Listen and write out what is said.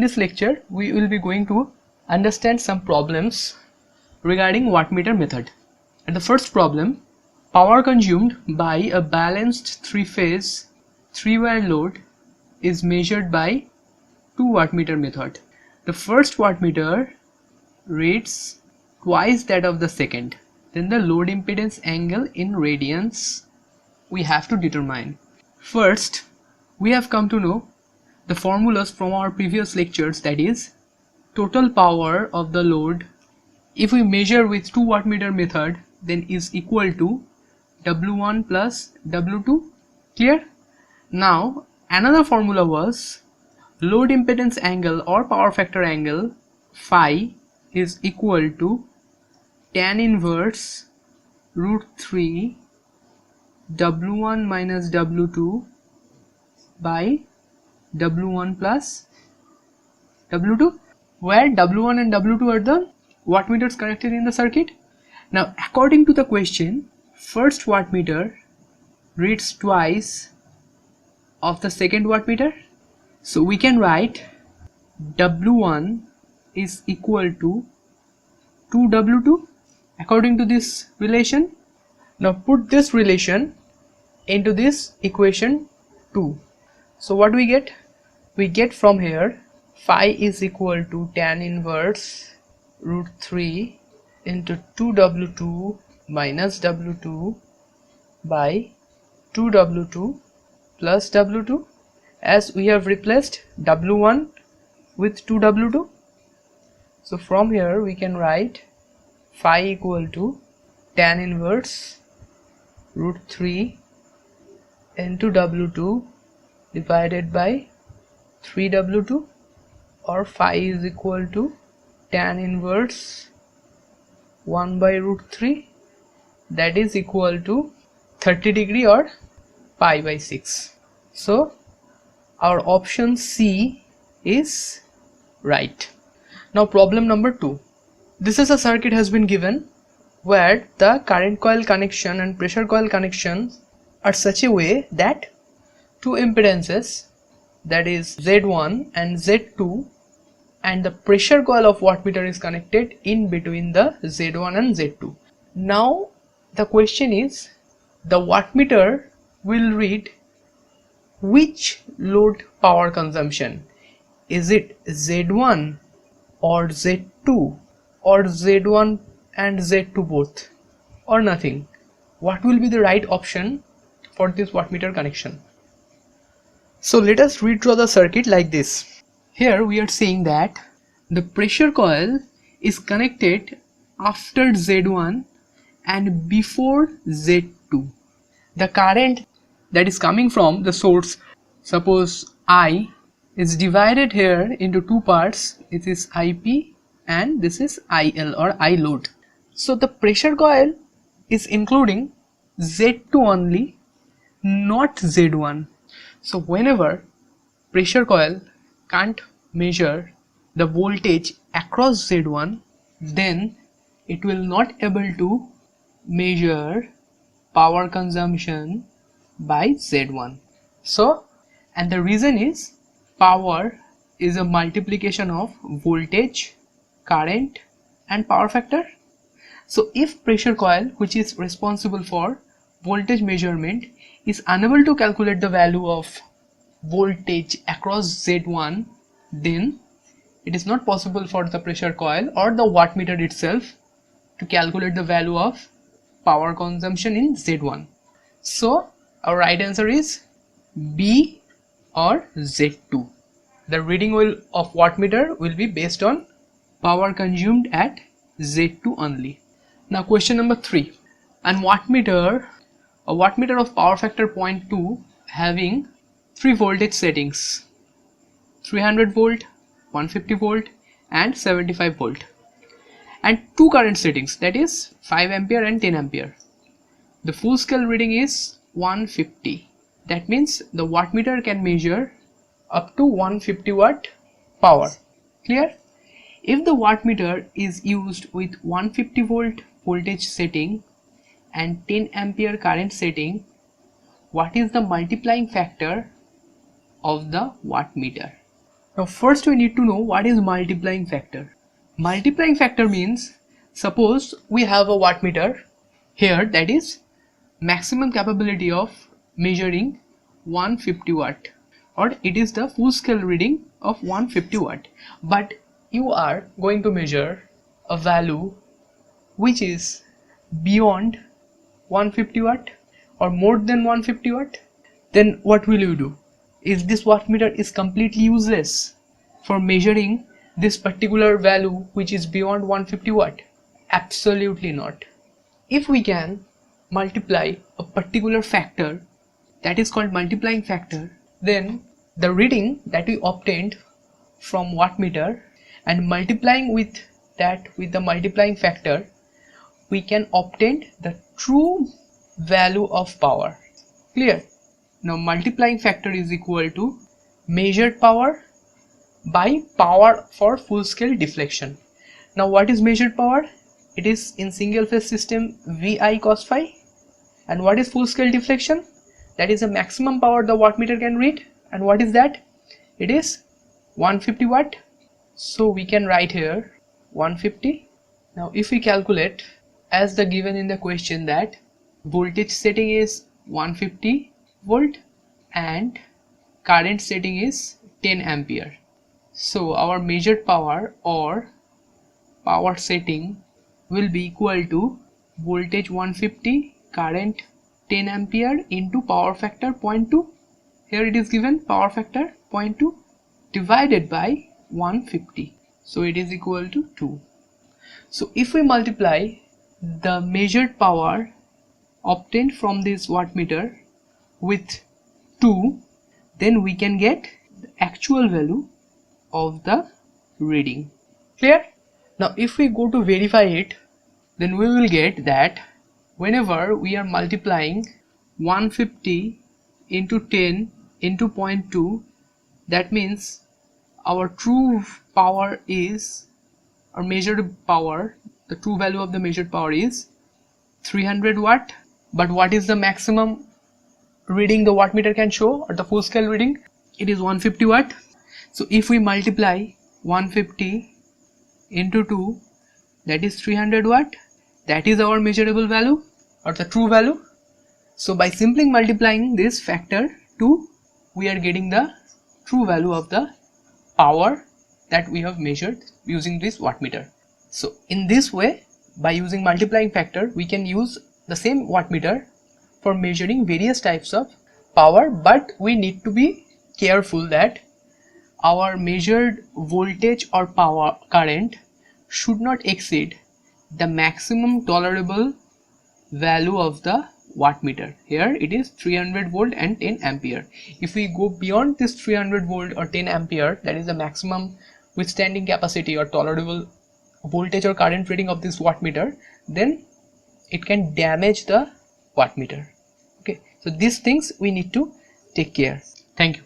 this lecture we will be going to understand some problems regarding wattmeter method. And the first problem, power consumed by a balanced three-phase 3-wire load is measured by 2 wattmeter method. The first wattmeter reads twice that of the second. Then the load impedance angle in radians we have to determine. First, we have come to know the formulas from our previous lectures, that is total power of the load if we measure with 2 wattmeter method then is equal to W1 plus W2. Clear? Now another formula was load impedance angle or power factor angle phi is equal to tan inverse root 3 W1 minus W2 by W1 plus W2, where W1 and W2 are the wattmeters connected in the circuit. Now according to the question, first wattmeter reads twice of the second wattmeter, so we can write W1 is equal to 2W2 according to this relation. Now put this relation into this equation 2. So what we get? We get from here phi is equal to tan inverse root 3 into 2W2 minus W2 by 2W2 plus W2, as we have replaced W1 with 2W2. So from here we can write phi equal to tan inverse root 3 into W2 divided by 3W2, or phi is equal to tan inverse 1 by root 3, that is equal to 30 degree or pi by 6. So our option C is right. Now problem number 2. This is a circuit has been given where the current coil connection and pressure coil connection are such a way that two impedances, that is Z1 and Z2, and the pressure coil of wattmeter is connected in between the Z1 and Z2. Now the question is, the wattmeter will read which load power consumption? Is it Z1 or Z2 or Z1 and Z2 both, or nothing? What will be the right option for this wattmeter connection? So let us redraw the circuit like this. Here we are saying that the pressure coil is connected after Z1 and before Z2. The current that is coming from the source, suppose I, is divided here into two parts. It is IP and this is IL or I load. So the pressure coil is including Z2 only, not Z1. So whenever pressure coil can't measure the voltage across Z1, then it will not able to measure power consumption by Z1. So, and the reason is power is a multiplication of voltage, current and power factor. So if pressure coil, which is responsible for voltage measurement, is unable to calculate the value of voltage across Z1, then it is not possible for the pressure coil or the wattmeter itself to calculate the value of power consumption in Z1. So our right answer is B or Z2. The reading of wattmeter will be based on power consumed at Z2 only. Now question number 3. A wattmeter of power factor 0.2 having 3 voltage settings: 300 volt, 150 volt and 75 volt, and 2 current settings, that is 5 ampere and 10 ampere. The full scale reading is 150. That means the wattmeter can measure up to 150 watt power. Clear? If the wattmeter is used with 150 volt voltage setting and 10 ampere current setting, what is the multiplying factor of the wattmeter? Now first we need to know what is multiplying factor. Multiplying factor means, suppose we have a wattmeter here that is maximum capability of measuring 150 watt, or it is the full scale reading of 150 watt, but you are going to measure a value which is beyond 150 watt or more than 150 watt. Then what will you do? Is this wattmeter is completely useless for measuring this particular value which is beyond 150 watt? Absolutely not. If we can multiply a particular factor, that is called multiplying factor, then the reading that we obtained from wattmeter and multiplying with that with the multiplying factor, we can obtain the true value of power. Clear? Now multiplying factor is equal to measured power by power for full scale deflection. Now what is measured power? It is in single phase system VI cos phi. And what is full scale deflection? That is the maximum power the wattmeter can read. And what is that? It is 150 watt. So we can write here 150. Now if we calculate as the given in the question that voltage setting is 150 volt and current setting is 10 ampere. So our measured power or power setting will be equal to voltage 150, current 10 ampere into power factor 0.2. Here it is given power factor 0.2 divided by 150. So it is equal to 2. So if we multiply the measured power obtained from this wattmeter with 2, then we can get the actual value of the reading. Clear? Now if we go to verify it, then we will get that whenever we are multiplying 150 into 10 into 0.2, that means our true power is, or measured power, the true value of the measured power is 300 watt. But what is the maximum reading the wattmeter can show, or the full scale reading? It is 150 watt. So if we multiply 150 into 2, that is 300 watt. That is our measurable value or the true value. So by simply multiplying this factor 2, we are getting the true value of the power that we have measured using this wattmeter. So in this way, by using multiplying factor, we can use the same wattmeter for measuring various types of power, but we need to be careful that our measured voltage or power current should not exceed the maximum tolerable value of the wattmeter. Here it is 300 volt and 10 ampere. If we go beyond this 300 volt or 10 ampere, that is the maximum withstanding capacity or tolerable voltage or current reading of this wattmeter, then it can damage the wattmeter. Okay, so these things we need to take care. Thank you.